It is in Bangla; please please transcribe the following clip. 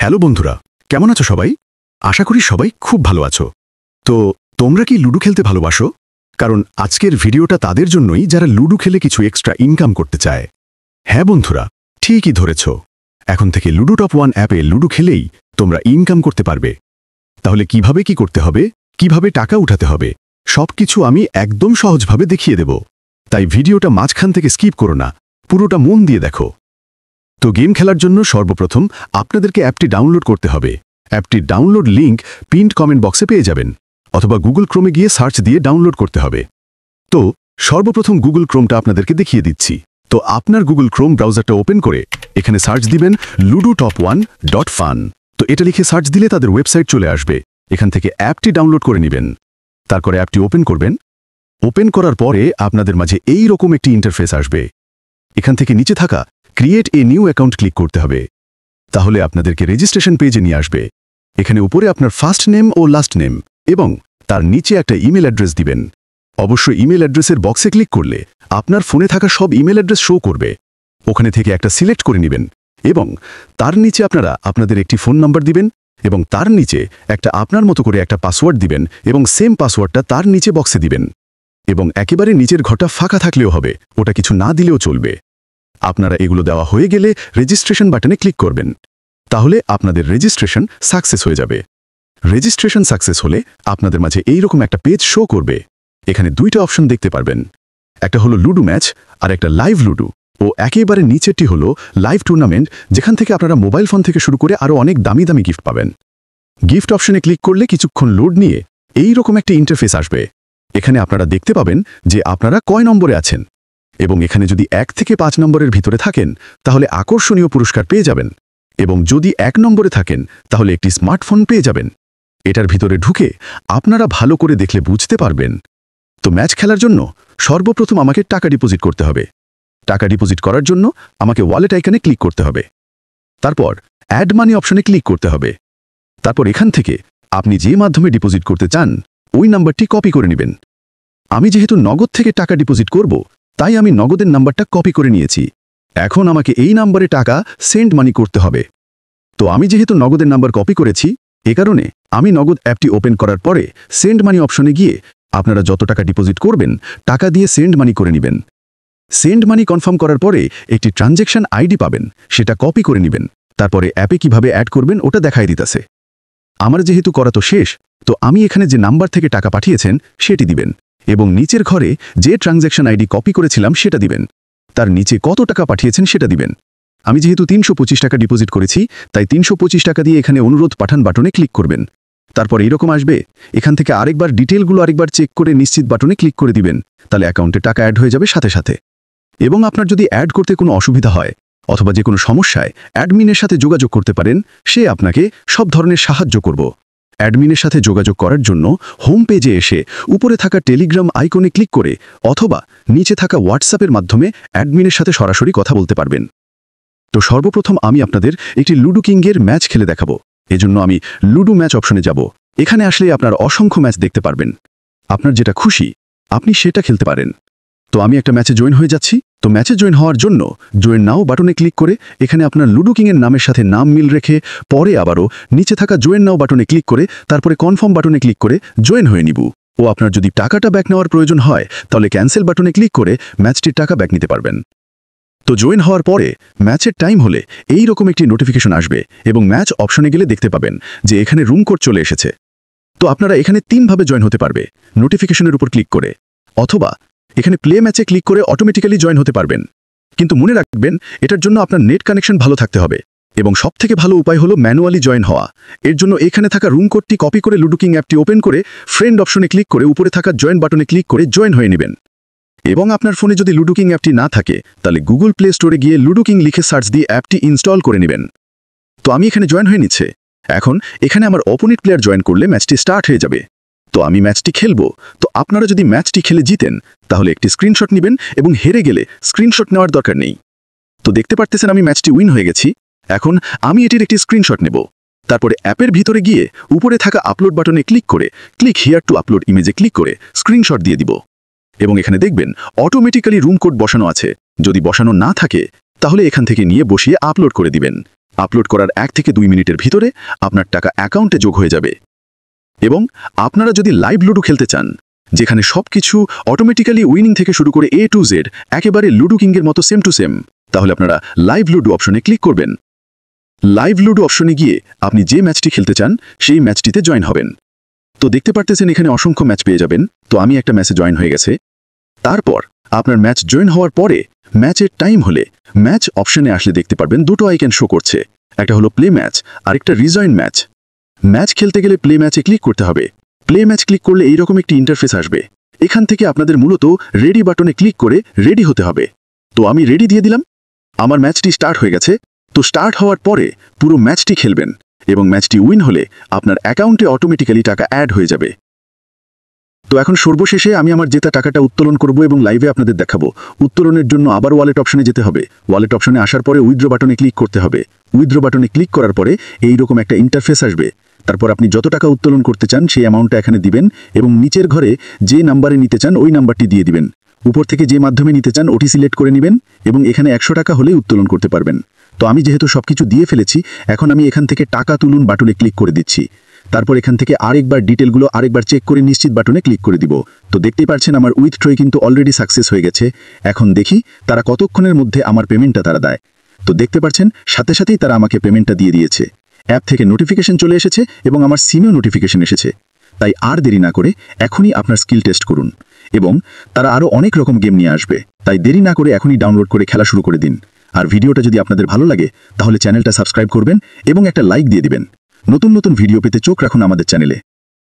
হ্যালো বন্ধুরা, কেমন আছো সবাই? আশা করি সবাই খুব ভালো আছো। তো তোমরা কি লুডো খেলতে ভালোবাসো? কারণ আজকের ভিডিওটা তাদের জন্যই যারা লুডো খেলে কিছু এক্সট্রা ইনকাম করতে চায়। হ্যাঁ বন্ধুরা, ঠিকই ধরেছ। এখন থেকে লুডো টপ 1 অ্যাপে লুডো খেলেই তোমরা ইনকাম করতে পারবে। তাহলে কিভাবে কি করতে হবে, কিভাবে টাকা উঠাতে হবে, সবকিছু আমি একদম সহজভাবে দেখিয়ে দেব। তাই ভিডিওটা মাঝখান থেকে স্কিপ করো না, পুরোটা মন দিয়ে দেখো। তো গেম খেলার জন্য সর্বপ্রথম আপনাদেরকে অ্যাপটি ডাউনলোড করতে হবে। অ্যাপটির ডাউনলোড লিংক পিনড কমেন্ট বক্সে পেয়ে যাবেন, অথবা গুগল ক্রোমে গিয়ে সার্চ দিয়ে ডাউনলোড করতে হবে। তো সর্বপ্রথম গুগল ক্রোমটা আপনাদেরকে দেখিয়ে দিচ্ছি। তো আপনার গুগল ক্রোম ব্রাউজারটা ওপেন করে এখানে সার্চ দিবেন ludotop1.fun। তো এটা লিখে সার্চ দিলে তাদের ওয়েবসাইট চলে আসবে। এখান থেকে অ্যাপটি ডাউনলোড করে নেবেন। তারপরে অ্যাপটি ওপেন করবেন। ওপেন করার পরে আপনাদের মাঝে এই রকম একটি ইন্টারফেস আসবে। এখান থেকে নিচে থাকা create a new account click করতে হবে। তাহলে আপনাদেরকে রেজিস্ট্রেশন পেজে নিয়ে আসবে। এখানে উপরে আপনার ফার্স্ট নেম ও লাস্ট নেম এবং তার নিচে একটা ইমেল অ্যাড্রেস দিবেন। অবশ্যই ইমেল অ্যাড্রেসের বক্সে ক্লিক করলে আপনার ফোনে থাকা সব ইমেল অ্যাড্রেস শো করবে। ওখানে থেকে একটা সিলেক্ট করে নেবেন এবং তার নিচে আপনারা আপনাদের একটি ফোন নাম্বার দিবেন এবং তার নিচে একটা আপনার মতো করে একটা পাসওয়ার্ড দিবেন এবং সেম পাসওয়ার্ডটা তার নিচে বক্সে দিবেন। এবং একেবারে নিচের ঘরটা ফাঁকা থাকলেও হবে, ওটা কিছু না দিলেও চলবে। আপনারা এগুলো দেওয়া হয়ে গেলে রেজিস্ট্রেশন বাটনে ক্লিক করবেন। তাহলে আপনাদের রেজিস্ট্রেশন সাকসেস হয়ে যাবে। রেজিস্ট্রেশন সাকসেস হলে আপনাদের মাঝে এইরকম একটা পেজ শো করবে। এখানে দুইটা অপশন দেখতে পারবেন, একটা হলো লুডো ম্যাচ আর একটা লাইভ লুডো। ও একেবারে নিচেরটি হলো লাইভ টুর্নামেন্ট, যেখান থেকে আপনারা মোবাইল ফোন থেকে শুরু করে আরও অনেক দামি দামি গিফট পাবেন। গিফট অপশনে ক্লিক করলে কিছুক্ষণ লোড নিয়ে এইরকম একটা ইন্টারফেস আসবে। এখানে আপনারা দেখতে পাবেন যে আপনারা কয় নম্বরে আছেন, এবং এখানে যদি 1 থেকে 5 নম্বরের ভিতরে থাকেন তাহলে আকর্ষণীয় পুরস্কার পেয়ে যাবেন, এবং যদি 1 নম্বরে থাকেন তাহলে একটি স্মার্টফোন পেয়ে যাবেন। এটার ভিতরে ঢুকে আপনারা ভালো করে দেখলে বুঝতে পারবেন। তো ম্যাচ খেলার জন্য সর্বপ্রথম আমাকে টাকা ডিপোজিট করতে হবে। টাকা ডিপোজিট করার জন্য আমাকে ওয়ালেট আইকনে ক্লিক করতে হবে। তারপর অ্যাড মানি অপশনে ক্লিক করতে হবে। তারপর এখান থেকে আপনি যে মাধ্যমে ডিপোজিট করতে চান ওই নাম্বারটি কপি করে নেবেন। আমি যেহেতু নগদ থেকে টাকা ডিপোজিট করব, তাই আমি নগদের নাম্বারটা কপি করে নিয়েছি। এখন আমাকে এই নাম্বারে টাকা সেন্ড মানি করতে হবে। তো আমি যেহেতু নগদের নাম্বার কপি করেছি, এ কারণে আমি নগদ অ্যাপটি ওপেন করার পরে সেন্ড মানি অপশনে গিয়ে আপনারা যত টাকা ডিপোজিট করবেন টাকা দিয়ে সেন্ড মানি করে নেবেন। সেন্ড মানি কনফার্ম করার পরে একটি ট্রানজ্যাকশন আইডি পাবেন, সেটা কপি করে নেবেন। তারপরে অ্যাপে কিভাবে অ্যাড করবেন ওটা দেখাই দিতেছে। আমার যেহেতু করা তো শেষ, তো আমি এখানে যে নাম্বার থেকে টাকা পাঠিয়েছেন সেটি দিবেন, এবং নিচের ঘরে যে ট্রানজ্যাকশন আইডি কপি করেছিলাম সেটা দিবেন। তার নিচে কত টাকা পাঠিয়েছেন সেটা দিবেন। আমি যেহেতু 325 টাকা ডিপোজিট করেছি, তাই 325 টাকা দিয়ে এখানে অনুরোধ পাঠান বাটনে ক্লিক করবেন। তারপর এইরকম আসবে। এখান থেকে আরেকবার ডিটেলগুলো আরেকবার চেক করে নিশ্চিত বাটনে ক্লিক করে দিবেন। তাহলে অ্যাকাউন্টে টাকা অ্যাড হয়ে যাবে সাথে সাথে। এবং আপনার যদি অ্যাড করতে কোনো অসুবিধা হয় অথবা যে কোনো সমস্যায় অ্যাডমিনের সাথে যোগাযোগ করতে পারেন, সে আপনাকে সব ধরনের সাহায্য করব। অ্যাডমিনের সাথে যোগাযোগ করার জন্য হোম পেজে এসে উপরে থাকা টেলিগ্রাম আইকনে ক্লিক করে অথবা নিচে থাকা হোয়াটসঅ্যাপের মাধ্যমে অ্যাডমিনের সাথে সরাসরি কথা বলতে পারবেন। তো সর্বপ্রথম আমি আপনাদের একটি লুডো কিংয়ের ম্যাচ খেলে দেখাবো। এজন্য আমি লুডো ম্যাচ অপশনে যাব। এখানে আসলে আপনার অসংখ্য ম্যাচ দেখতে পারবেন। আপনার যেটা খুশি আপনি সেটা খেলতে পারেন। তো আমি একটা ম্যাচে জয়েন হয়ে যাচ্ছি। তো ম্যাচে জয়েন হওয়ার জন্য জয়েন নাও বাটনে ক্লিক করে এখানে আপনার লুডো কিংয়ের নামের সাথে নাম মিল রেখে পরে আবারও নিচে থাকা জয়েন নাও বাটনে ক্লিক করে তারপরে কনফার্ম বাটনে ক্লিক করে জয়েন হয়ে নিব। ও আপনার যদি টাকাটা ব্যাক নেওয়ার প্রয়োজন হয় তাহলে ক্যান্সেল বাটনে ক্লিক করে ম্যাচটির টাকা ব্যাক নিতে পারবেন। তো জয়েন হওয়ার পরে ম্যাচের টাইম হলে এই রকম একটি নোটিফিকেশন আসবে, এবং ম্যাচ অপশনে গেলে দেখতে পাবেন যে এখানে রুম কোড চলে এসেছে। তো আপনারা এখানে 3 ভাবে জয়েন হতে পারবে, নোটিফিকেশনের উপর ক্লিক করে, অথবা এখানে প্লে ম্যাচে ক্লিক করে অটোমেটিক্যালি জয়েন হতে পারবেন। কিন্তু মনে রাখবেন এটার জন্য আপনার নেট কানেকশন ভালো থাকতে হবে, এবং সবথেকে ভালো উপায় হলো ম্যানুয়ালি জয়েন হওয়া। এর জন্য এখানে থাকা রুম কোডটি কপি করে লুডো কিং অ্যাপটি ওপেন করে ফ্রেন্ড অপশনে ক্লিক করে উপরে থাকা জয়েন বাটনে ক্লিক করে জয়েন হয়ে নেবেন। এবং আপনার ফোনে যদি লুডো কিং অ্যাপটি না থাকে তাহলে গুগল প্লে স্টোরে গিয়ে লুডো কিং লিখে সার্চ দিয়ে অ্যাপটি ইনস্টল করে নেবেন। তো আমি এখানে জয়েন হয়ে নিচ্ছে। এখন এখানে আমার অপোনেন্ট প্লেয়ার জয়েন করলে ম্যাচটি স্টার্ট হয়ে যাবে। তো আমি ম্যাচটি খেলবো। তো আপনারা যদি ম্যাচটি খেলে জিতেন তাহলে একটি স্ক্রিনশট নেবেন, এবং হেরে গেলে স্ক্রিনশট নেওয়ার দরকার নেই। তো দেখতে পারতেছেন আমি ম্যাচটি উইন হয়ে গেছি। এখন আমি এটির একটি স্ক্রিনশট নেব। তারপরে অ্যাপের ভিতরে গিয়ে উপরে থাকা আপলোড বাটনে ক্লিক করে ক্লিক হিয়ার টু আপলোড ইমেজে ক্লিক করে স্ক্রিনশট দিয়ে দিব। এবং এখানে দেখবেন অটোমেটিক্যালি রুম কোড বসানো আছে। যদি বসানো না থাকে তাহলে এখান থেকে নিয়ে বসিয়ে আপলোড করে দিবেন। আপলোড করার 1 থেকে 2 মিনিটের ভিতরে আপনার টাকা অ্যাকাউন্টে যোগ হয়ে যাবে। এবং আপনারা যদি লাইভ লুডো খেলতে চান, যেখানে সবকিছু অটোমেটিক্যালি উইনিং থেকে শুরু করে A to Z একেবারে লুডো কিংয়ের মতো সেম টু সেম, তাহলে আপনারা লাইভ লুডো অপশনে ক্লিক করবেন। লাইভ লুডো অপশনে গিয়ে আপনি যে ম্যাচটি খেলতে চান সেই ম্যাচটিতে জয়েন হবেন। তো দেখতে পারতেছেন এখানে অসংখ্য ম্যাচ পেয়ে যাবেন। তো আমি একটা ম্যাচে জয়েন হয়ে গেছে। তারপর আপনার ম্যাচ জয়েন হওয়ার পরে ম্যাচের টাইম হলে ম্যাচ অপশনে আসলে দেখতে পারবেন দুটো আইকন শো করছে, একটা হলো প্লে ম্যাচ আর একটা রিজয়েন ম্যাচ। ম্যাচ খেলতে গেলে প্লে ম্যাচে ক্লিক করতে হবে। প্লে ম্যাচ ক্লিক করলে এইরকম একটি ইন্টারফেস আসবে। এখান থেকে আপনাদের মূলত রেডি বাটনে ক্লিক করে রেডি হতে হবে। তো আমি রেডি দিয়ে দিলাম। আমার ম্যাচটি স্টার্ট হয়ে গেছে। তো স্টার্ট হওয়ার পরে পুরো ম্যাচটি খেলবেন এবং ম্যাচটি উইন হলে আপনার অ্যাকাউন্টে অটোমেটিক্যালি টাকা অ্যাড হয়ে যাবে। তো এখন সর্বশেষে আমি আমার জেতা টাকাটা উত্তোলন করব এবং লাইভে আপনাদের দেখাবো। উত্তোলনের জন্য আবার ওয়ালেট অপশনে যেতে হবে। ওয়ালেট অপশনে আসার পরে উইথড্র বাটনে ক্লিক করতে হবে। উইথড্র বাটনে ক্লিক করার পরে এইরকম একটা ইন্টারফেস আসবে। তারপর আপনি যত টাকা উত্তোলন করতে চান সেই অ্যামাউন্টটা এখানে দিবেন এবং নিচের ঘরে যে নাম্বারে নিতে চান ওই নাম্বারটি দিয়ে দিবেন। উপর থেকে যে মাধ্যমে নিতে চান ওটি সিলেক্ট করে নেবেন এবং এখানে 100 টাকা হলেই উত্তোলন করতে পারবেন। তো আমি যেহেতু সবকিছু দিয়ে ফেলেছি, এখন আমি এখান থেকে টাকা তুলুন বাটনে ক্লিক করে দিচ্ছি। তারপর এখান থেকে আরেকবার ডিটেলগুলো আরেকবার চেক করে নিশ্চিত বাটনে ক্লিক করে দিব। তো দেখতেই পাচ্ছেন আমার উইথড্রয় কিন্তু অলরেডি সাকসেস হয়ে গেছে। এখন দেখি তারা কতক্ষণের মধ্যে আমার পেমেন্টটা তারা দেয়। তো দেখতে পাচ্ছেন সাথে সাথেই তারা আমাকে পেমেন্টটা দিয়ে দিয়েছে। অ্যাপ থেকে নোটিফিকেশন চলে এসেছে এবং আমার সিমেও নোটিফিকেশন এসেছে। তাই আর দেরি না করে এখনই আপনার স্কিল টেস্ট করুন। এবং তারা আরও অনেক রকম গেম নিয়ে আসবে, তাই দেরি না করে এখনই ডাউনলোড করে খেলা শুরু করে দিন। আর ভিডিওটা যদি আপনাদের ভালো লাগে তাহলে চ্যানেলটা সাবস্ক্রাইব করবেন এবং একটা লাইক দিয়ে দিবেন। নতুন নতুন ভিডিও পেতে চোখ রাখুন আমাদের চ্যানেলে।